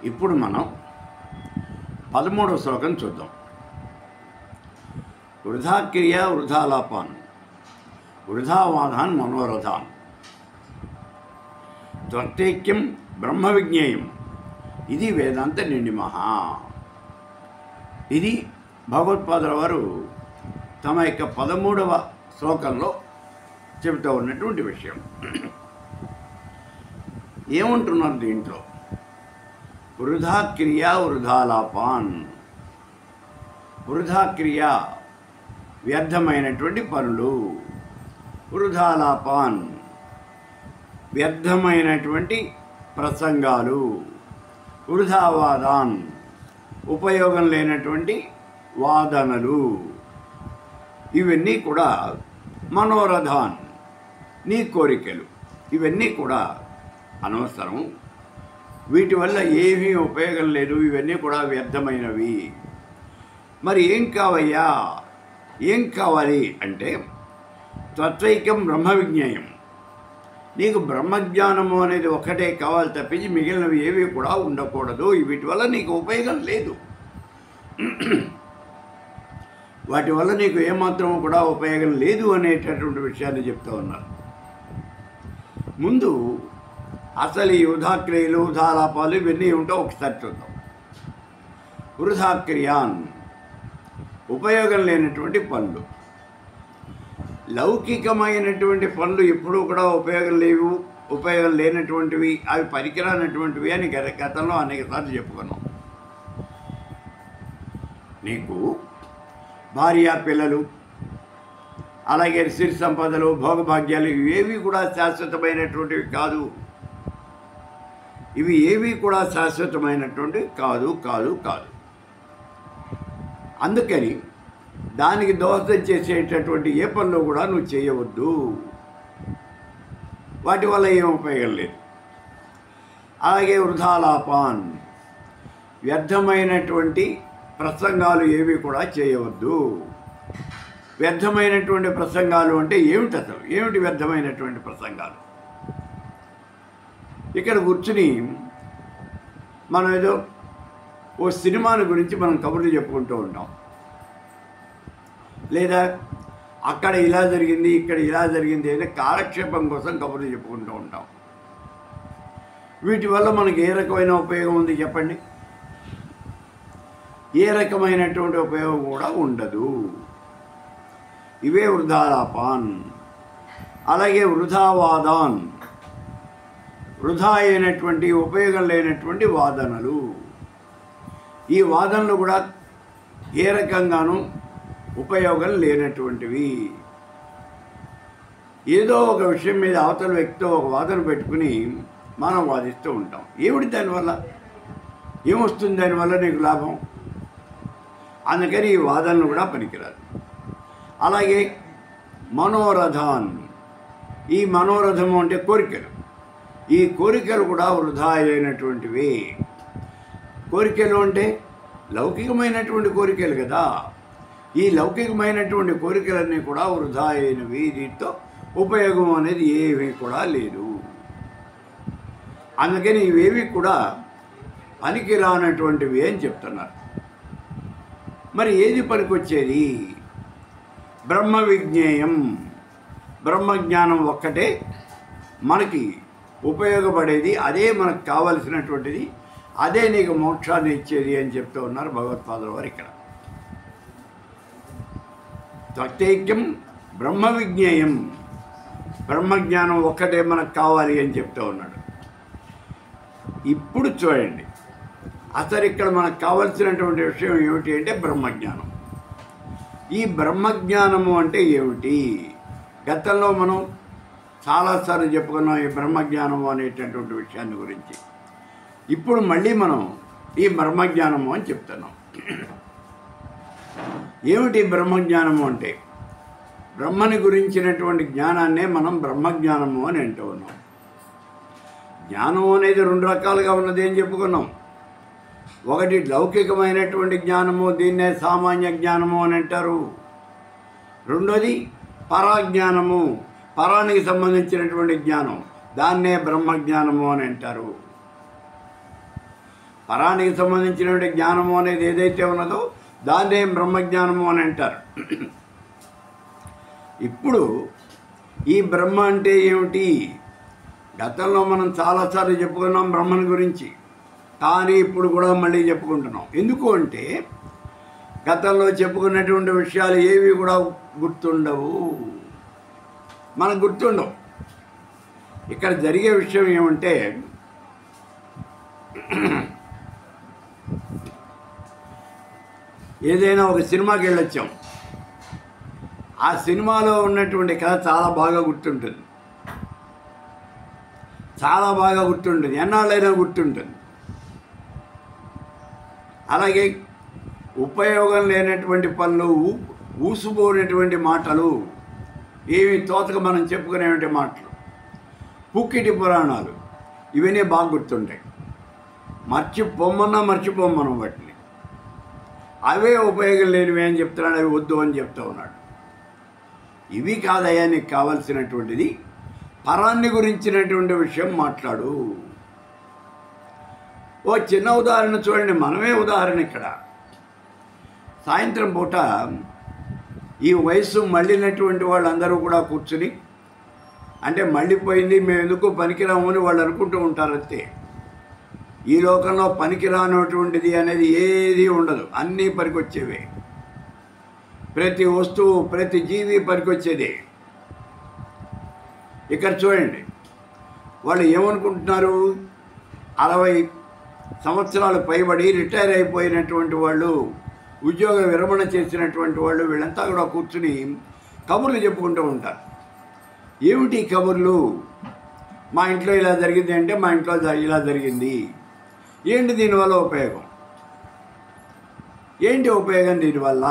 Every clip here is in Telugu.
ఇప్పుడు మనం 13వ శ్లోకం చూద్దాం. వృధా క్రియ వృధాలాపాన్ వృధావాదాన్ మనోరథాన్ త్వత్తైక్యం బ్రహ్మ విజ్ఞేయం ఇది వేదాంత నిండిమహ. ఇది భగవత్పాదుల వారు తమ యొక్క 13వ శ్లోకంలో చెబుతూ ఉన్నటువంటి విషయం. ఏమంటున్నారు దీంట్లో? వృధా క్రియ వృధాలాపాన్. వృధా క్రియ వ్యర్థమైనటువంటి పనులు, వృధాలాపాన్ వ్యర్థమైనటువంటి ప్రసంగాలు, వృధావాదాన్ ఉపయోగం లేనటువంటి వాదనలు, ఇవన్నీ కూడా మనోరథాన్ నీ కోరికలు, ఇవన్నీ కూడా అనవసరం, వీటి వల్ల ఏమీ ఉపయోగం లేదు, ఇవన్నీ కూడా వ్యర్థమైనవి. మరి ఏం కావయ్యా, ఏం కావాలి అంటే త్వత్తైకం బ్రహ్మ విజ్ఞేయం. నీకు బ్రహ్మజ్ఞానము అనేది ఒకటే కావాలి తప్పించి మిగిలినవి ఏవి కూడా ఉండకూడదు. వీటి వల్ల నీకు ఉపయోగం లేదు, వాటి వల్ల నీకు ఏమాత్రం కూడా ఉపయోగం లేదు అనేటటువంటి విషయాన్ని చెప్తూ ఉన్నారు. ముందు అసలు ఈ వృధాక్రియలు వృధాలాపాలు ఇవన్నీ ఉంటో ఒకసారి చూద్దాం. వృధాక్రియాన్ ఉపయోగం లేనటువంటి పనులు, లౌకికమైనటువంటి పనులు ఎప్పుడూ కూడా ఉపయోగం లేనటువంటివి, అవి పనికిరానటువంటివి అని గతంలో అనేకసార్లు చెప్పుకున్నాం. నీకు భార్య పిల్లలు, అలాగే సిరి సంపదలు, భోగభాగ్యాలు ఇవేవి కూడా శాశ్వతమైనటువంటివి కాదు. ఇవి ఏవి కూడా శాశ్వతమైనటువంటివి కాదు కాదు కాదు. అందుకని దానికి దోషం చేసేటటువంటి ఏ పనులు కూడా నువ్వు చేయవద్దు, వాటి వల్ల ఏం ఉపయోగం లేదు. అలాగే వృధాలాపాన్ వ్యర్థమైనటువంటి ప్రసంగాలు ఏవి కూడా చేయవద్దు. వ్యర్థమైనటువంటి ప్రసంగాలు అంటే ఏమిటి? అసలు ఏమిటి వ్యర్థమైనటువంటి ప్రసంగాలు? ఇక్కడ కూర్చుని మనం ఏదో ఓ సినిమాని గురించి మనం కబుర్లు చెప్పుకుంటూ ఉంటాం, లేదా అక్కడ ఇలా జరిగింది ఇక్కడ ఇలా జరిగింది అనే కాలక్షేపం కోసం కబుర్లు చెప్పుకుంటూ ఉంటాం. వీటి వల్ల మనకి ఏ రకమైన ఉపయోగం ఉంది చెప్పండి? ఏ రకమైనటువంటి ఉపయోగం కూడా ఉండదు. ఇవే వృధాలాపాన్. అలాగే వృధావాదాన్, వృధా అయినటువంటి ఉపయోగం లేనటువంటి వాదనలు. ఈ వాదనలు కూడా ఏ రకంగానూ ఉపయోగం లేనటువంటివి. ఏదో ఒక విషయం మీద అవతల వ్యక్తితో ఒక వాదన పెట్టుకుని మనం వాదిస్తూ ఉంటాం. ఏమిటి దానివల్ల? ఏమొస్తుంది దానివల్ల నీకు లాభం? అందుకని ఈ వాదనలు కూడా పనికిరాదు. అలాగే మనోరథాన్, ఈ మనోరథము అంటే కోరికలు. ఈ కోరికలు కూడా వృధా అయినటువంటివి. కోరికలు అంటే లౌకికమైనటువంటి కోరికలు కదా. ఈ లౌకికమైనటువంటి కోరికలన్నీ కూడా వృధా అయినవి, దీంతో ఉపయోగం అనేది ఏమీ కూడా లేదు. అందుకని ఇవేవి కూడా పనికిరానటువంటివి అని చెప్తున్నారు. మరి ఏది పనికొచ్చేది? బ్రహ్మ విజ్ఞేయం, బ్రహ్మజ్ఞానం ఒక్కటే మనకి ఉపయోగపడేది, అదే మనకు కావలసినటువంటిది, అదే నీకు మోక్షాన్ని ఇచ్చేది అని చెప్తూ ఉన్నారు భగవత్పాదుల వారు. ఇక్కడ త్వత్తైక్యం బ్రహ్మ విజ్ఞేయం, బ్రహ్మజ్ఞానం ఒక్కటే మనకు కావాలి అని చెప్తూ ఉన్నాడు. ఇప్పుడు చూడండి, అసలు ఇక్కడ మనకు కావలసినటువంటి విషయం ఏమిటి అంటే బ్రహ్మజ్ఞానం. ఈ బ్రహ్మజ్ఞానము అంటే ఏమిటి? గతంలో మనం చాలాసార్లు చెప్పుకున్నాం ఈ బ్రహ్మజ్ఞానము అనేటటువంటి విషయాన్ని గురించి. ఇప్పుడు మళ్ళీ మనం ఈ బ్రహ్మజ్ఞానము అని చెప్తున్నాం. ఏమిటి బ్రహ్మజ్ఞానము అంటే? బ్రహ్మని గురించినటువంటి జ్ఞానాన్నే మనం బ్రహ్మజ్ఞానము అని అంటూ ఉన్నాం. జ్ఞానం అనేది రెండు రకాలుగా ఉన్నది అని చెప్పుకున్నాం. ఒకటి లౌకికమైనటువంటి జ్ఞానము, దీన్నే సామాన్య జ్ఞానము అని అంటారు. రెండోది పరాజ్ఞానము, పరానికి సంబంధించినటువంటి జ్ఞానం, దాన్నే బ్రహ్మజ్ఞానము అని అంటారు. పరానికి సంబంధించినటువంటి జ్ఞానము అనేది ఏదైతే ఉన్నదో దాన్నే బ్రహ్మజ్ఞానము అని అంటారు. ఇప్పుడు ఈ బ్రహ్మ అంటే ఏమిటి? గతంలో మనం చాలాసార్లు చెప్పుకున్నాం బ్రహ్మను గురించి, కానీ ఇప్పుడు కూడా మళ్ళీ చెప్పుకుంటున్నాం. ఎందుకు అంటే గతంలో చెప్పుకున్నటువంటి విషయాలు ఏవి కూడా గుర్తుండవు, మనకు గుర్తుండవు. ఇక్కడ జరిగే విషయం ఏమంటే ఏదైనా ఒక సినిమాకి వెళ్ళొచ్చాం, ఆ సినిమాలో ఉన్నటువంటి కథ చాలా బాగా గుర్తుంటుంది, చాలా బాగా గుర్తుంటుంది, ఎన్నాళ్ళైనా గుర్తుంటుంది. అలాగే ఉపయోగం లేనటువంటి పనులు, ఊసుపోయినటువంటి మాటలు, ఏమి తోతక మనం చెప్పుకునేటువంటి మాటలు, పుక్కిటి పురాణాలు, ఇవన్నీ బాగా గుర్తుంటాయి. మర్చిపోం మనం వాటిని. అవే ఉపయోగం లేనివి అని చెప్తున్నాడు, అవి వద్దు అని చెప్తా ఉన్నాడు. ఇవి కాదయ్యా నీకు కావాల్సినటువంటిది, పరాన్ని గురించినటువంటి విషయం మాట్లాడు. ఓ చిన్న ఉదాహరణ చూడండి, మనమే ఉదాహరణ. ఇక్కడ సాయంత్రం పూట ఈ వయసు మళ్ళినటువంటి వాళ్ళందరూ కూడా కూర్చుని, అంటే మళ్ళీపోయింది మేము ఎందుకు పనికిరాము అని వాళ్ళు అనుకుంటూ ఉంటారు అంతే. ఈ లోకంలో పనికిరానటువంటిది అనేది ఏది ఉండదు, అన్నీ పనికొచ్చేవే. ప్రతి వస్తువు, ప్రతి జీవి పనికొచ్చేదే. ఇక్కడ చూడండి, వాళ్ళు ఏమనుకుంటున్నారు, 60 సంవత్సరాలు పైబడి రిటైర్ అయిపోయినటువంటి వాళ్ళు, ఉద్యోగ విరమణ చేసినటువంటి వాళ్ళు, వీళ్ళంతా కూడా కూర్చుని కబుర్లు చెప్పుకుంటూ ఉంటారు. ఏమిటి కబుర్లు? మా ఇంట్లో ఇలా జరిగింది అంటే మా ఇంట్లో ఇలా జరిగింది. ఏంటి దీనివల్ల ఉపయోగం? ఏంటి ఉపయోగం దీనివల్ల?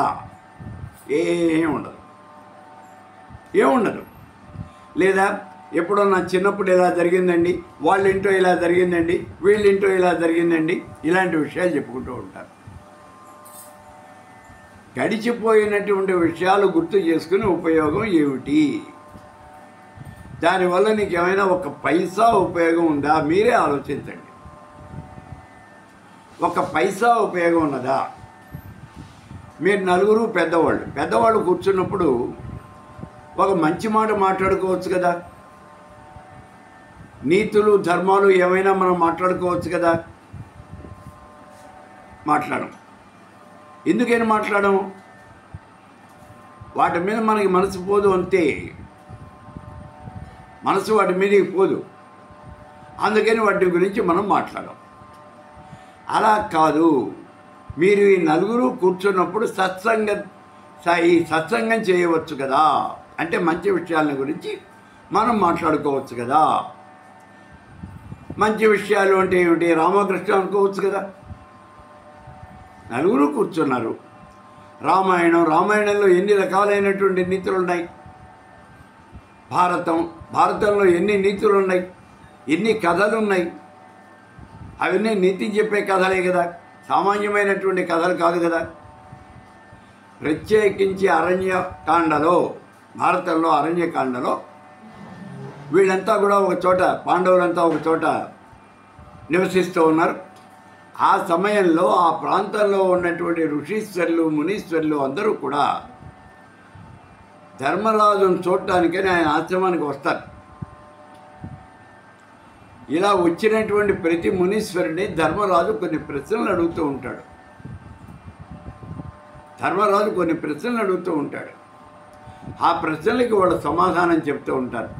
ఏముండదు. లేదా ఎప్పుడో నా చిన్నప్పుడు ఇలా జరిగిందండి, వాళ్ళ ఇంట్లో ఇలా జరిగిందండి, వీళ్ళ ఇంట్లో ఇలా జరిగిందండి, ఇలాంటి విషయాలు చెప్పుకుంటూ ఉంటారు. గడిచిపోయినటువంటి విషయాలు గుర్తు చేసుకుని ఉపయోగం ఏమిటి? దానివల్ల నీకు ఏమైనా ఒక పైసా ఉపయోగం ఉందా? మీరే ఆలోచించండి. ఒక పైసా ఉపయోగం ఉన్నదా? మీరు నలుగురు పెద్దవాళ్ళు కూర్చున్నప్పుడు ఒక మంచి మాట మాట్లాడుకోవచ్చు కదా, నీతులు ధర్మాలు ఏమైనా మనం మాట్లాడుకోవచ్చు కదా. మాట్లాడం. ఎందుకని మాట్లాడము? వాటి మీద మనకి మనసు పోదు అంతే. మనసు వాటి మీదకి పోదు, అందుకని వాటి గురించి మనం మాట్లాడం. అలా కాదు, మీరు ఈ నలుగురు కూర్చున్నప్పుడు సత్సంగం చేయవచ్చు కదా, అంటే మంచి విషయాల గురించి మనం మాట్లాడుకోవచ్చు కదా. మంచి విషయాలు అంటే ఏమిటి? రామకృష్ణ అనుకోవచ్చు కదా. నలుగురు కూర్చున్నారు, రామాయణంలో ఎన్ని రకాలైనటువంటి నీతులు ఉన్నాయి. భారతంలో ఎన్ని నీతులు ఉన్నాయి, ఎన్ని కథలు ఉన్నాయి. అవన్నీ నీతి చెప్పే కథలే కదా, సామాన్యమైనటువంటి కథలు కాదు కదా. ప్రత్యేకించి భారతంలో అరణ్యకాండలో వీళ్ళంతా కూడా ఒక చోట, పాండవులంతా ఒక చోట నివసిస్తూ ఉన్నారు. ఆ సమయంలో ఆ ప్రాంతంలో ఉన్నటువంటి ఋషీశ్వరులు, మునీశ్వరులు అందరూ కూడా ధర్మరాజును చూడటానికని ఆయన ఆశ్రమానికి వస్తారు. ఇలా వచ్చినటువంటి ప్రతి మునీశ్వరుని ధర్మరాజు కొన్ని ప్రశ్నలు అడుగుతూ ఉంటాడు. ఆ ప్రశ్నలకి వాళ్ళు సమాధానం చెప్తూ ఉంటారు.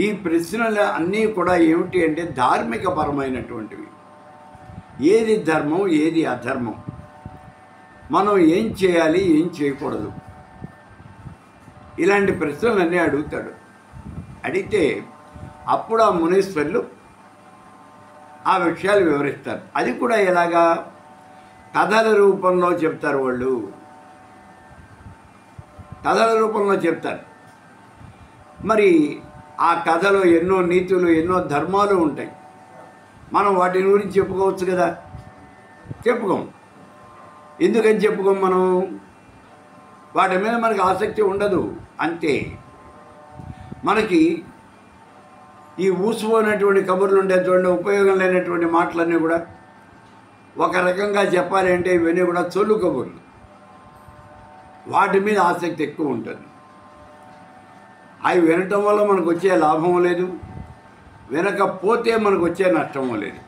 ఈ ప్రశ్నలు అన్నీ కూడా ఏమిటి అంటే ధార్మికపరమైనటువంటివి. ఏది ధర్మం, ఏది అధర్మం, మనం ఏం చేయాలి, ఏం చేయకూడదు, ఇలాంటి ప్రశ్నలన్నీ అడుగుతాడు. అడిగితే అప్పుడు ఆ మునీశ్వరులు ఆ విషయాలు వివరిస్తారు. అది కూడా ఎలాగా? కథల రూపంలో చెప్తారు. వాళ్ళు కథల రూపంలో చెప్తారు. మరి ఆ కథలో ఎన్నో నీతులు, ఎన్నో ధర్మాలు ఉంటాయి. మనం వాటి గురించి చెప్పుకోవచ్చు కదా. చెప్పుకోం. ఎందుకని చెప్పుకోం? మనం వాటి మీద మనకు ఆసక్తి ఉండదు అంతే. మనకి ఈ ఊసిపోయినటువంటి కబుర్లు ఉండే చూడండి, ఉపయోగం లేనటువంటి మాటలన్నీ కూడా ఒక రకంగా చెప్పాలి అంటే ఇవన్నీ కూడా చొల్లు కబుర్లు, వాటి మీద ఆసక్తి ఎక్కువ ఉంటుంది. అవి వినటం వల్ల మనకు వచ్చే లాభం లేదు, వినకపోతే మనకు వచ్చే నష్టము లేదు.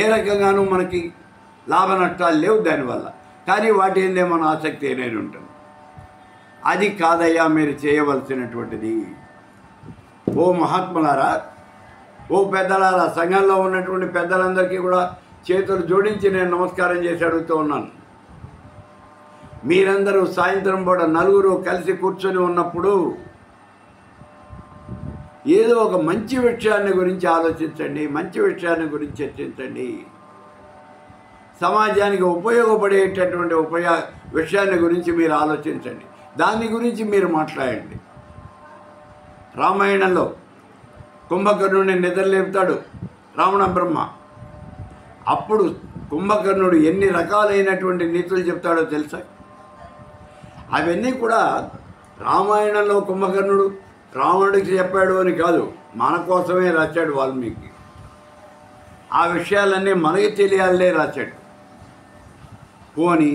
ఏ రకంగానూ మనకి లాభ నష్టాలు లేవు దానివల్ల. కానీ వాటి ఏందే మన ఆసక్తి అనేది ఉంటుంది. అది కాదయ్యా మీరు చేయవలసినటువంటిది. ఓ మహాత్ములారా, ఓ పెద్దలారా, సంఘంలో ఉన్నటువంటి పెద్దలందరికీ కూడా చేతులు జోడించి నేను నమస్కారం చేసి అడుగుతూ ఉన్నాను. మీరందరూ సాయంత్రం పూట నలుగురు కలిసి కూర్చొని ఉన్నప్పుడు ఏదో ఒక మంచి విషయాన్ని గురించి ఆలోచించండి, మంచి విషయాన్ని గురించి చర్చించండి. సమాజానికి ఉపయోగపడేటటువంటి విషయాన్ని గురించి మీరు ఆలోచించండి, దాని గురించి మీరు మాట్లాడండి. రామాయణంలో కుంభకర్ణుడిని నిద్రలేపుతాడు రావణ బ్రహ్మ. అప్పుడు కుంభకర్ణుడు ఎన్ని రకాలైనటువంటి నీతులు చెప్తాడో తెలుసా? అవన్నీ కూడా రామాయణంలో కుంభకర్ణుడు రావణుడికి చెప్పాడు అని కాదు, మన కోసమే రాశాడు వాల్మీకి. ఆ విషయాలన్నీ మనకి తెలియాలనే రాశాడు. పోని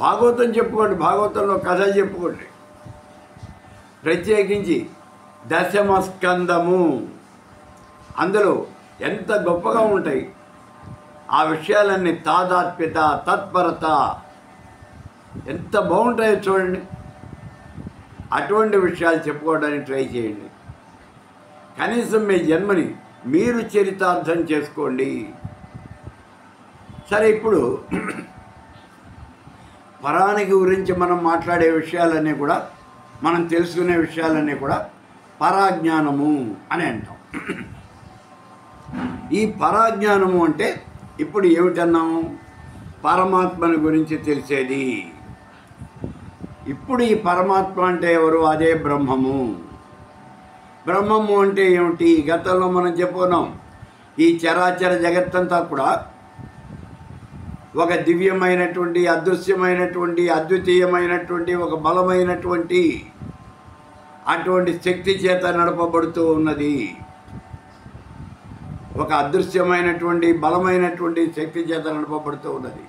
భాగవతం చెప్పుకోండి, భాగవతంలో కథలు చెప్పుకోండి. ప్రత్యేకించి దశమస్కందము, అందులో ఎంత గొప్పగా ఉంటాయి ఆ విషయాలన్నీ. తాదాత్మ్యత, తత్పరత ఎంత బాగుంటాయో చూడండి. అటువంటి విషయాలు చెప్పుకోవడానికి ట్రై చేయండి. కనీసం మీ జన్మని మీరు చరితార్థం చేసుకోండి. సరే, ఇప్పుడు పరానికి గురించి మనం మాట్లాడే విషయాలన్నీ కూడా, మనం తెలుసుకునే విషయాలన్నీ కూడా పరాజ్ఞానము అని అంటాం. ఈ పరాజ్ఞానము అంటే ఇప్పుడు ఏమిటన్నాము? పరమాత్మని గురించి తెలిసేది. ఇప్పుడు ఈ పరమాత్మ అంటే ఎవరు? అదే బ్రహ్మము. బ్రహ్మము అంటే ఏమిటి? గతంలో మనం చెప్పుకున్నాం, ఈ చరాచర జగత్తంతా కూడా ఒక దివ్యమైనటువంటి, అదృశ్యమైనటువంటి, అద్వితీయమైనటువంటి, ఒక బలమైనటువంటి అటువంటి శక్తి చేత నడపబడుతూ ఉన్నది. ఒక అదృశ్యమైనటువంటి, బలమైనటువంటి శక్తి చేత నడపబడుతూ ఉన్నది.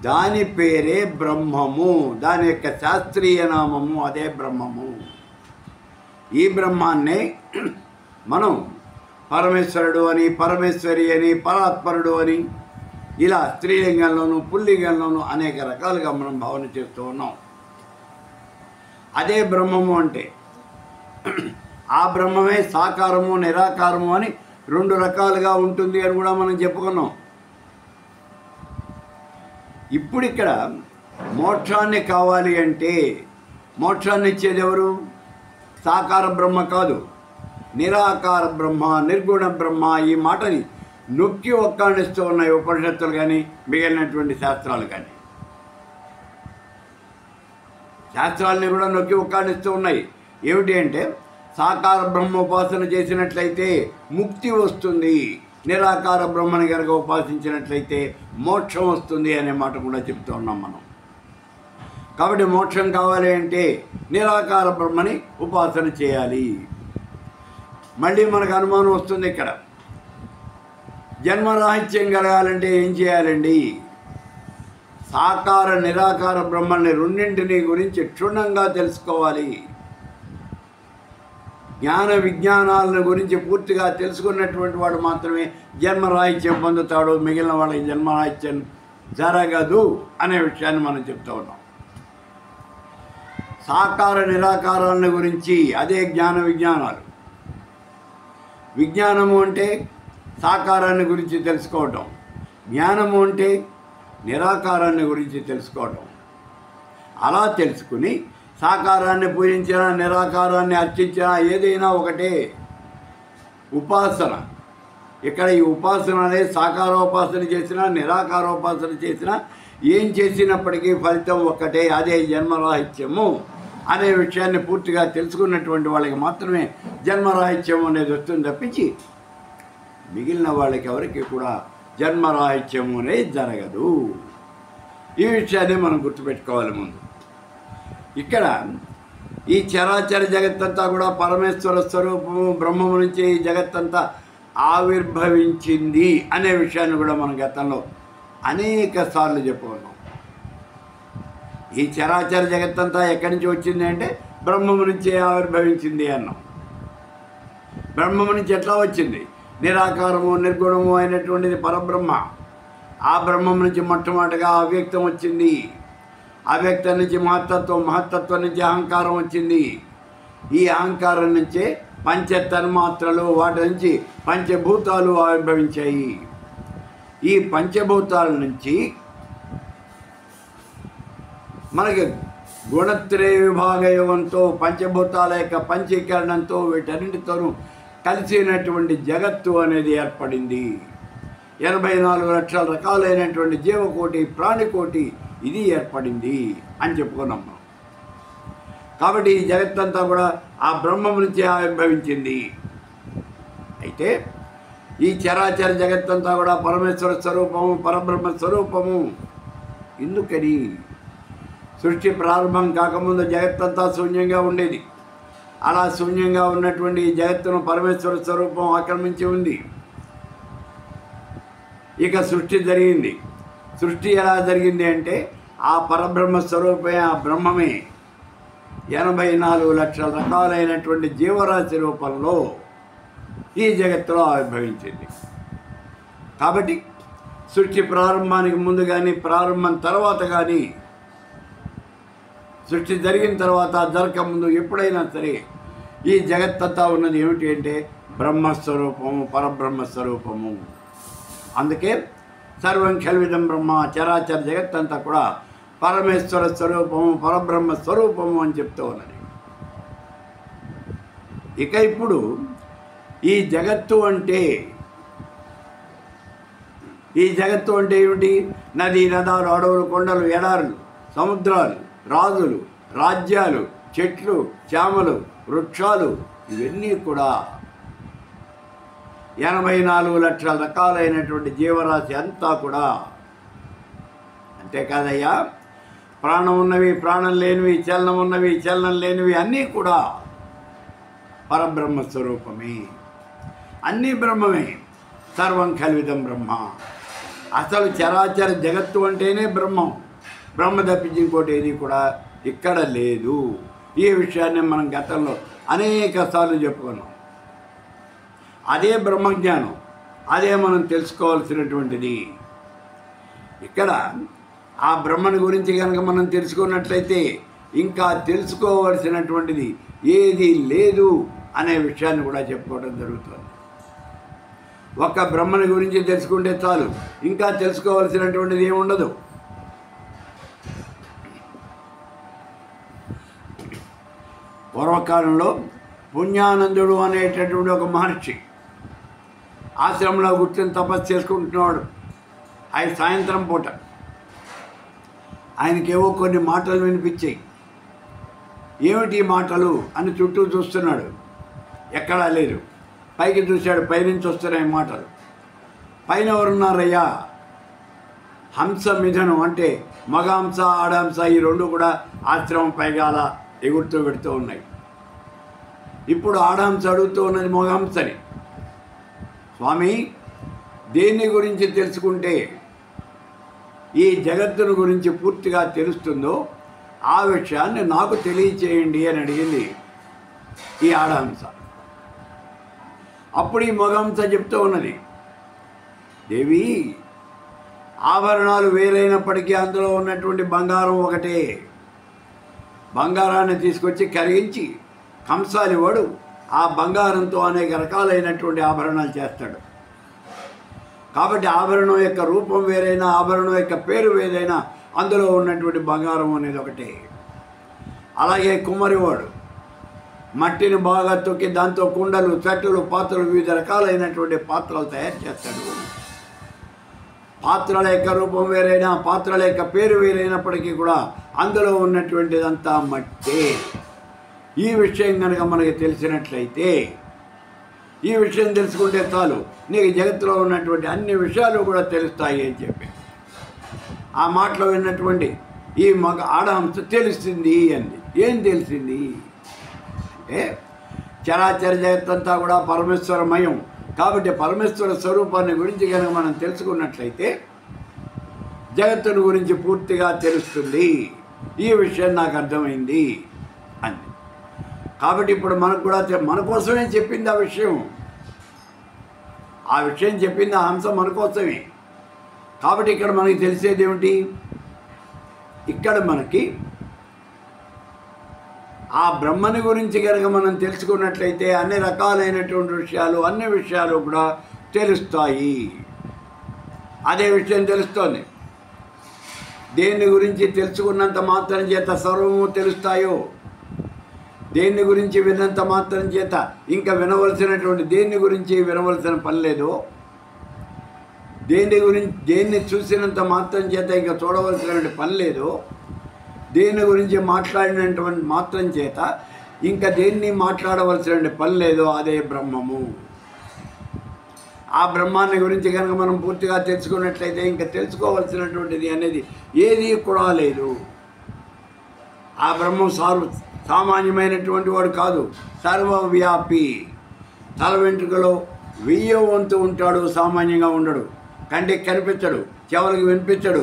దాని పేరే బ్రహ్మము. దాని యొక్క శాస్త్రీయ నామము అదే బ్రహ్మము. ఈ బ్రహ్మాన్నే మనం పరమేశ్వరుడు అని, పరమేశ్వరి అని, పరాత్పరుడు అని ఇలా స్త్రీలింగంలోనూ పుల్లింగంలోనూ అనేక రకాలుగా మనం భావన చేస్తూ ఉన్నాం. అదే బ్రహ్మము అంటే ఆ బ్రహ్మమే సాకారము, నిరాకారము అని రెండు రకాలుగా ఉంటుంది అని కూడా మనం చెప్పుకున్నాం. ఇప్పుడు ఇక్కడ మోక్షాన్ని కావాలి అంటే మోక్షాన్ని ఇచ్చేది ఎవరు? సాకార బ్రహ్మ కాదు, నిరాకార బ్రహ్మ, నిర్గుణ బ్రహ్మ. ఈ మాటని నొక్కి ఒక్కాణిస్తూ ఉన్నాయి ఉపనిషత్తులు కానీ మిగిలినటువంటి శాస్త్రాలు కానీ. శాస్త్రాలని కూడా నొక్కి ఒక్కాణిస్తూ ఉన్నాయి. ఏమిటి అంటే సాకార బ్రహ్మ ఉపాసన చేసినట్లయితే ముక్తి వస్తుంది, నిరాకార బ్రహ్మని కనుక ఉపాసించినట్లయితే మోక్షం వస్తుంది అనే మాట కూడా చెప్తూ ఉన్నాం మనం. కాబట్టి మోక్షం కావాలి అంటే నిరాకార బ్రహ్మని ఉపాసన చేయాలి. మళ్ళీ మనకు అనుమానం వస్తుంది ఇక్కడ, జన్మరాహిత్యం కలగాలంటే ఏం చేయాలండి? సాకార నిరాకార బ్రహ్మని రెండింటిని గురించి క్షుణ్ణంగా తెలుసుకోవాలి. జ్ఞాన విజ్ఞానాలను గురించి పూర్తిగా తెలుసుకున్నటువంటి వాడు మాత్రమే జన్మరాహిత్యం పొందుతాడు, మిగిలిన వాళ్ళకి జన్మరాహిత్యం జరగదు అనే విషయాన్ని మనం చెప్తూ ఉన్నాం. సాకార నిరాకారాలను గురించి అదే జ్ఞాన విజ్ఞానాలు. విజ్ఞానము అంటే సాకారాన్ని గురించి తెలుసుకోవటం, జ్ఞానము అంటే నిరాకారాన్ని గురించి తెలుసుకోవటం. అలా తెలుసుకుని సాకారాన్ని పూజించినా, నిరాకారాన్ని అర్చించినా ఏదైనా ఒకటే ఉపాసన. ఇక్కడ ఈ ఉపాసన అనేది సాకారోపాసన చేసినా, నిరాకారోపాసన చేసినా, ఏం చేసినప్పటికీ ఫలితం ఒక్కటే, అదే జన్మరాహిత్యము అనే విషయాన్ని పూర్తిగా తెలుసుకున్నటువంటి వాళ్ళకి మాత్రమే జన్మరాహిత్యం అనేది వస్తుంది తప్పించి మిగిలిన వాళ్ళకి ఎవరికి కూడా జన్మరాహిత్యము అనేది జరగదు. ఈ విషయాన్ని మనం గుర్తుపెట్టుకోవాలి. ముందు ఇక్కడ ఈ చరాచర జగత్తంతా కూడా పరమేశ్వర స్వరూపము, బ్రహ్మము నుంచి ఈ జగత్తంతా ఆవిర్భవించింది అనే విషయాన్ని కూడా మనం గతంలో అనేక సార్లు చెప్పుకున్నాం. ఈ చరాచర జగత్తంతా ఎక్కడి నుంచి వచ్చింది అంటే బ్రహ్మము నుంచే ఆవిర్భవించింది అన్నాం. బ్రహ్మము నుంచి ఎట్లా వచ్చింది? నిరాకారము నిర్గుణము అయినటువంటిది పరబ్రహ్మ. ఆ బ్రహ్మం నుంచి మొట్టమొదటిగా అవ్యక్తం వచ్చింది. అవ్యక్తం నుంచి మహత్తత్వం, మహత్తత్వం నుంచి అహంకారం వచ్చింది. ఈ అహంకారం నుంచే పంచ తన్మాత్రలు, వాటి నుంచి పంచభూతాలు ఆవిర్భవించాయి. ఈ పంచభూతాల నుంచి మనకి గుణత్రయ విభాగ యోగంతో, పంచభూతాల యొక్క పంచీకరణంతో, వీటన్నింటితోనూ కలిసినటువంటి జగత్తు అనేది ఏర్పడింది. 84 లక్షల రకాలైనటువంటి జీవకోటి, ప్రాణికోటి ఇది ఏర్పడింది అని చెప్పుకున్నాం మనం. కాబట్టి ఈ జగత్తంతా కూడా ఆ బ్రహ్మం నుంచి ఆవిర్భవించింది. అయితే ఈ చరాచర జగత్తంతా కూడా పరమేశ్వర స్వరూపము, పరబ్రహ్మ స్వరూపము. ఎందుకని? సృష్టి ప్రారంభం కాకముందు జగత్తంతా శూన్యంగా ఉండేది. అలా శూన్యంగా ఉన్నటువంటి ఈ జగత్తును పరమేశ్వర స్వరూపం ఆక్రమించి ఉంది. ఇక సృష్టి జరిగింది. సృష్టి ఎలా జరిగింది అంటే ఆ పరబ్రహ్మ స్వరూపమే, ఆ బ్రహ్మమే 84 లక్షల రకాలైనటువంటి జీవరాశి రూపంలో ఈ జగత్తులో ఆవిర్భవించింది. కాబట్టి సృష్టి ప్రారంభానికి ముందు కానీ, ప్రారంభం తర్వాత కానీ, సృష్టి జరిగిన తర్వాత, జరగకముందు ఎప్పుడైనా సరే ఈ జగత్తంతా ఉన్నది ఏమిటి అంటే బ్రహ్మస్వరూపము, పరబ్రహ్మస్వరూపము. అందుకే సర్వం ఖల్విదం బ్రహ్మ, చరాచర జగత్తంతా కూడా పరమేశ్వర స్వరూపము, పరబ్రహ్మ స్వరూపము అని చెప్తూ ఉన్నది. ఇక ఇప్పుడు ఈ జగత్తు అంటే ఏమిటి? నది, నదాలు, అడవులు, కొండలు, ఎడారులు, సముద్రాలు, రాజులు, రాజ్యాలు, చెట్లు, చేమలు, వృక్షాలు, ఇవన్నీ కూడా 84 లక్షల రకాలైనటువంటి జీవరాశి అంతా కూడా. అంతేకాదయ్యా, ప్రాణం ఉన్నవి, ప్రాణం లేనివి, చలనం ఉన్నవి, చలనం లేనివి అన్నీ కూడా పరబ్రహ్మ స్వరూపమే. అన్నీ బ్రహ్మమే. సర్వం ఖల్విదం బ్రహ్మ. అసలు చరాచర జగత్తు అంటేనే బ్రహ్మం. బ్రహ్మ తప్పించి ఇంకోటి ఏది కూడా ఇక్కడ లేదు. ఈ విషయాన్ని మనం గతంలో అనేక సార్లు చెప్పుకున్నాం. అదే బ్రహ్మజ్ఞానం, అదే మనం తెలుసుకోవాల్సినటువంటిది. ఇక్కడ ఆ బ్రహ్మని గురించి కనుక మనం తెలుసుకున్నట్లయితే ఇంకా తెలుసుకోవలసినటువంటిది ఏది లేదు అనే విషయాన్ని కూడా చెప్పుకోవడం జరుగుతుంది. ఒక్క బ్రహ్మని గురించి తెలుసుకుంటే చాలు, ఇంకా తెలుసుకోవాల్సినటువంటిది ఏమి ఉండదు. పూర్వకాలంలో పుణ్యానందుడు అనేటటువంటి ఒక మహర్షి ఆశ్రమంలో కూర్చొని తపస్సు చేసుకుంటున్నాడు. ఆయన సాయంత్రం పూట ఆయనకేవో కొన్ని మాటలు వినిపించాయి. ఏమిటి మాటలు అని చుట్టూ చూస్తున్నాడు, ఎక్కడా లేదు. పైకి చూశాడు, పైనుంచి వస్తున్నాయి మాటలు. పైన ఎవరున్నారయ్యా? హంస మిథునం అంటే మగహంస, ఆడహంస, ఈ రెండు కూడా ఆశ్రమం పైగా అలా ఎగురుతూ పెడుతూ ఉన్నాయి. ఇప్పుడు ఆడహంస అడుగుతూ ఉన్నది మగహంసని, స్వామి దేన్ని గురించి తెలుసుకుంటే ఈ జగత్తును గురించి పూర్తిగా తెలుస్తుందో ఆ విషయాన్ని నాకు తెలియచేయండి అని అడిగింది ఈ ఆడహంస. అప్పుడు ఈ మగహంస చెప్తూ ఉన్నది, దేవి ఆభరణాలు వేరైనప్పటికీ అందులో ఉన్నటువంటి బంగారం ఒకటే. బంగారాన్ని తీసుకొచ్చి కరిగించి కంసాలి వాడు ఆ బంగారంతో అనేక రకాలైనటువంటి ఆభరణాలు చేస్తాడు. కాబట్టి ఆభరణం యొక్క రూపం వేరైనా, ఆభరణం యొక్క పేరు వేరైనా, అందులో ఉన్నటువంటి బంగారం అనేది ఒకటే. అలాగే కుమ్మరివాడు మట్టిని బాగా తొక్కి దాంతో కుండలు, చట్టులు, పాత్రలు, వివిధ రకాలైనటువంటి పాత్రలు తయారు చేస్తాడు. పాత్రల యొక్క రూపం వేరైనా, పాత్రల యొక్క పేరు వేరైనప్పటికీ కూడా అందులో ఉన్నటువంటిదంతా మట్టే. ఈ విషయం కనుక మనకి తెలిసినట్లయితే, ఈ విషయం తెలుసుకుంటే చాలు, నీకు జగత్తులో ఉన్నటువంటి అన్ని విషయాలు కూడా తెలుస్తాయి అని చెప్పి ఆ మాటలో విన్నటువంటి ఈ మగ ఆడహంస తెలుస్తుంది అంది. ఏం తెలిసింది అంటే చరాచర జగత్తంతా కూడా పరమేశ్వరమయం, కాబట్టి పరమేశ్వర స్వరూపాన్ని గురించి కనుక మనం తెలుసుకున్నట్లయితే జగత్తుని గురించి పూర్తిగా తెలుస్తుంది. ఈ విషయం నాకు అర్థమైంది అని. కాబట్టి ఇప్పుడు మనకు కూడా మన కోసమే చెప్పింది ఆ విషయం చెప్పింది ఆ అంశం మన కోసమే. కాబట్టి ఇక్కడ మనకి తెలిసేది ఏమిటి? ఇక్కడ మనకి ఆ బ్రహ్మని గురించి కనుక మనం తెలుసుకున్నట్లయితే అన్ని రకాలైనటువంటి అన్ని విషయాలు కూడా తెలుస్తాయి. అదే విషయం తెలుస్తోంది. దేని గురించి తెలుసుకున్నంత మాత్రం చేత సర్వము తెలుస్తాయో, దేని గురించి విన్నంత మాత్రం చేత ఇంకా వినవలసినటువంటి దేని గురించి వినవలసిన పని లేదో, దేన్ని చూసినంత మాత్రం చేత ఇంకా చూడవలసినటువంటి పని లేదో, దేని గురించి మాట్లాడినటువంటి మాత్రం చేత ఇంకా దేన్ని మాట్లాడవలసినటువంటి పని లేదో అదే బ్రహ్మము. ఆ బ్రహ్మాన్ని గురించి కనుక మనం పూర్తిగా తెలుసుకున్నట్లయితే ఇంకా తెలుసుకోవాల్సినటువంటిది అనేది ఏది కూడా లేదు. ఆ బ్రహ్మం సామాన్యమైనటువంటి వాడు కాదు, సర్వవ్యాపి. తల వెంట్రుకలో 1000 వంతు ఉంటాడు, సామాన్యంగా ఉండడు. కంటికి కనిపించడు, చెవులకు వినిపించడు,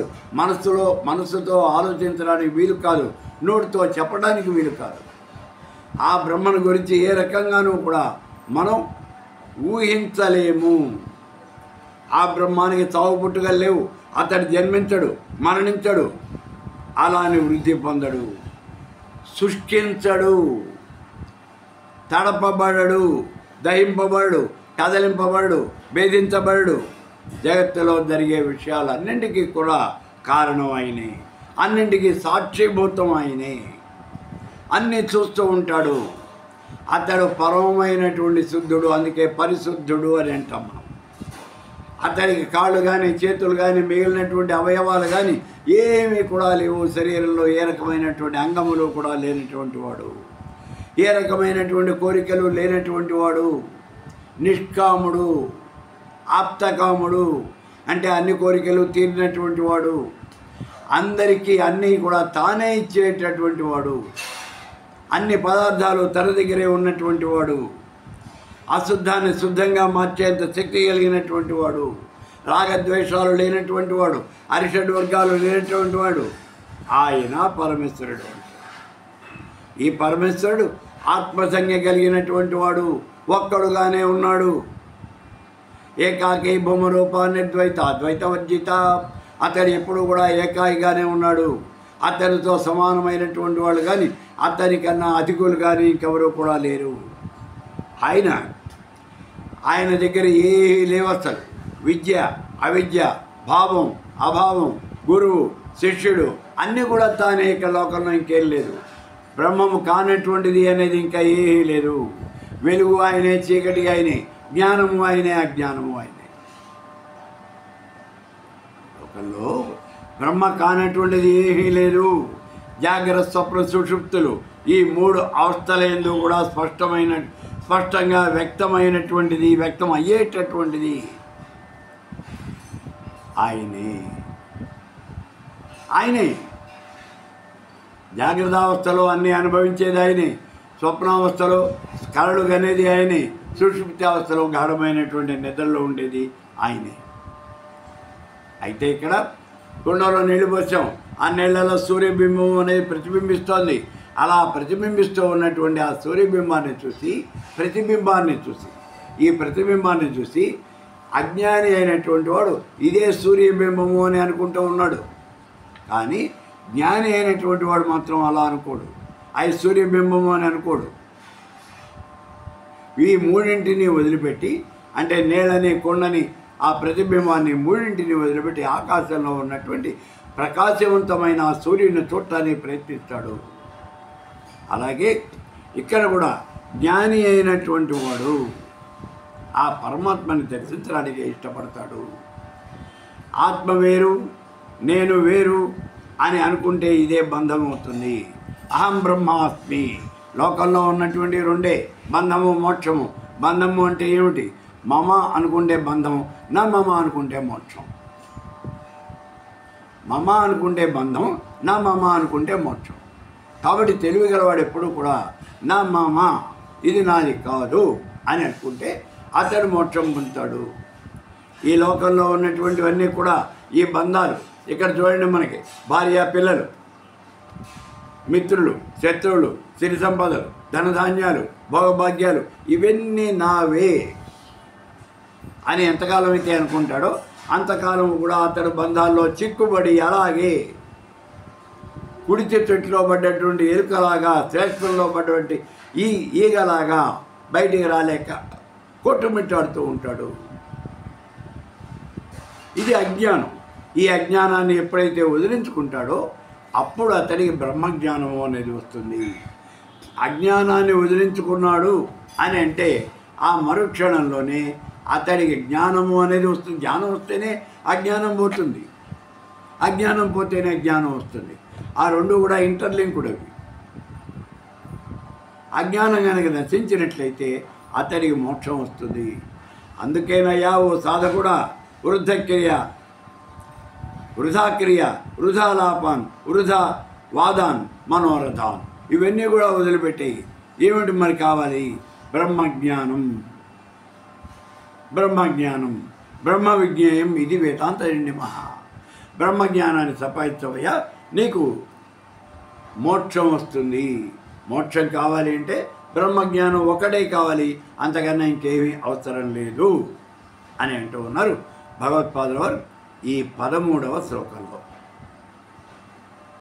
మనస్సుతో ఆలోచించడానికి వీలు కాదు, నోటితో చెప్పడానికి వీలు కాదు. ఆ బ్రహ్మను గురించి ఏ రకంగానూ కూడా మనం ఊహించలేము. ఆ బ్రహ్మానికి చావు పుట్టుకలు లేవు. అతడు జన్మించడు, మరణించడు, అలాని వృద్ధి పొందడు, సృష్టించడు, తడపబడడు, దహింపబడడు, కదలింపబడడు, భేదించబడడు. జగత్తులో జరిగే విషయాలన్నింటికీ కూడా కారణం ఆయనే, అన్నింటికీ సాక్షిభూతం ఆయనే. అన్నీ చూస్తూ ఉంటాడు. అతడు పరమమైనటువంటి శుద్ధుడు, అందుకే పరిశుద్ధుడు అని అంటాం మనం. అతడికి కాళ్ళు కానీ చేతులు కానీ మిగిలినటువంటి అవయవాలు కానీ ఏమీ కూడా లేవు. శరీరంలో ఏ రకమైనటువంటి అంగములు కూడా లేనటువంటి వాడు, ఏ రకమైనటువంటి కోరికలు లేనటువంటి వాడు, నిష్కాముడు, ఆప్తకాముడు, అంటే అన్ని కోరికలు తీరినటువంటి వాడు, అందరికీ అన్నీ కూడా తానే ఇచ్చేటటువంటి వాడు, అన్ని పదార్థాలు తన దగ్గరే ఉన్నటువంటి వాడు, అశుద్ధాన్ని శుద్ధంగా మార్చేంత శక్తి కలిగినటువంటి వాడు, రాగద్వేషాలు లేనటువంటి వాడు, అరిషడ్ వర్గాలు లేనటువంటి వాడు ఆయన పరమేశ్వరుడు. ఈ పరమేశ్వరుడు ఆత్మసంజ్ఞ కలిగినటువంటి వాడు, ఒక్కడుగానే ఉన్నాడు. ఏకాకి భూమరూపాన్నిద్వైత అద్వైతవర్జిత. అతడు ఎప్పుడు కూడా ఏకాకిగానే ఉన్నాడు. అతనితో సమానమైనటువంటి వాళ్ళు కానీ అతనికన్నా అధికులు కానీ ఇంకెవరూ కూడా లేరు. ఆయన దగ్గర ఏ లేవు అసలు. విద్య, అవిద్య, భావం, అభావం, గురువు, శిష్యుడు అన్నీ కూడా తానే. ఇక లోకంలో ఇంకేం లేదు. బ్రహ్మము కానటువంటిది అనేది ఇంకా ఏ లేదు. వెలుగు ఆయనే, చీకటి ఆయనే, జ్ఞానము ఆయనే, అజ్ఞానము ఆయనే. లోకంలో బ్రహ్మ కానటువంటిది ఏమీ లేదు. జాగ్రత్త, స్వప్న, సుషుప్తులు ఈ 3 అవస్థలందు కూడా స్పష్టంగా వ్యక్తమైనటువంటిది, వ్యక్తం అయ్యేటటువంటిది ఆయనే. జాగ్రత్తావస్థలో అన్నీ అనుభవించేది ఆయనే, స్వప్నావస్థలో కలలు కనేది ఆయనే, సుషుప్తి అవస్థలో గాఢమైనటువంటి నిద్రలో ఉండేది ఆయనే. అయితే ఇక్కడ కుండలో నీళ్లు పోసాం, ఆ నీళ్లలో సూర్యబింబం అనేది ప్రతిబింబిస్తోంది. అలా ప్రతిబింబిస్తూ ఉన్నటువంటి ఆ సూర్యబింబాన్ని చూసి, ఈ ప్రతిబింబాన్ని చూసి అజ్ఞాని అయినటువంటి వాడు ఇదే సూర్యబింబము అని అనుకుంటూ ఉన్నాడు. కానీ జ్ఞాని అయినటువంటి వాడు మాత్రం అలా అనుకోడు, అది సూర్యబింబము అని అనుకోడు. ఈ 3ంటిని వదిలిపెట్టి, అంటే నీళ్ళని, కొండని, ఆ ప్రతిబింబాన్ని 3ంటిని వదిలిపెట్టి ఆకాశంలో ఉన్నటువంటి ప్రకాశవంతమైన ఆ సూర్యుని చూడటానికి ప్రయత్నిస్తాడు. అలాగే ఇక్కడ కూడా జ్ఞాని అయినటువంటి వాడు ఆ పరమాత్మని దర్శించడానికి ఇష్టపడతాడు. ఆత్మ వేరు, నేను వేరు అని అనుకుంటే ఇదే బంధం అవుతుంది. అహం బ్రహ్మాస్మి. లోకంలో ఉన్నటువంటి 2 బంధము, మోక్షము. బంధము అంటే ఏమిటి? మమ అనుకుంటే బంధము, నా మమ అనుకుంటే మోక్షం. మమ అనుకుంటే బంధం, నా మమ అనుకుంటే మోక్షం. కాబట్టి తెలివి గలవాడు ఎప్పుడు కూడా నా మమ, ఇది నాది కాదు అని అనుకుంటే అతడు మోక్షం పొందుతాడు. ఈ లోకంలో ఉన్నటువంటివన్నీ కూడా ఈ బంధాలు. ఇక్కడ చూడండి, మనకి భార్య, పిల్లలు, మిత్రులు, శత్రువులు, సిరి సంపదలు, ధనధాన్యాలు, భోగభాగ్యాలు ఇవన్నీ నావే అని ఎంతకాలం అయితే అనుకుంటాడో అంతకాలం కూడా అతడు బంధాల్లో చిక్కుబడి అలాగే కుడిచి చెట్టులో పడ్డటువంటి ఎలుకలాగా, శ్రేష్టంలో పడ్డటువంటి ఈగలాగా బయటికి రాలేక కొట్టుమిట్టాడుతూ ఉంటాడు. ఇది అజ్ఞానం. ఈ అజ్ఞానాన్ని ఎప్పుడైతే వదిలించుకుంటాడో అప్పుడు అతడికి బ్రహ్మజ్ఞానము అనేది వస్తుంది. అజ్ఞానాన్ని వదిలించుకున్నాడు అని అంటే ఆ మరుక్షణంలోనే అతడికి జ్ఞానము అనేది వస్తుంది. జ్ఞానం వస్తేనే అజ్ఞానం పోతుంది, అజ్ఞానం పోతేనే జ్ఞానం వస్తుంది. ఆ రెండు కూడా ఇంటర్లింక్డ్ అవి. అజ్ఞానం కనుక నశించినట్లయితే అతడికి మోక్షం వస్తుంది. అందుకేనయ్యా ఓ సాధకుడా, వృద్ధక్రియ, వృధాక్రియ, వృధాలాపాన్, వృధా వాదాన్, మనోరథాన్ ఇవన్నీ కూడా వదిలిపెట్టేయి. ఏమిటి మరి కావాలి? బ్రహ్మజ్ఞానం. బ్రహ్మజ్ఞానం, బ్రహ్మ విజ్ఞేయం ఇది వేదాంత మహా. బ్రహ్మజ్ఞానాన్ని సంపాదించవయ్యా, నీకు మోక్షం వస్తుంది. మోక్షం కావాలి అంటే బ్రహ్మజ్ఞానం ఒకటే కావాలి, అంతకన్నా ఇంకేమీ అవసరం లేదు అని అంటూ ఉన్నారు భగవత్పాదుల వారు ఈ 13వ శ్లోకంలో.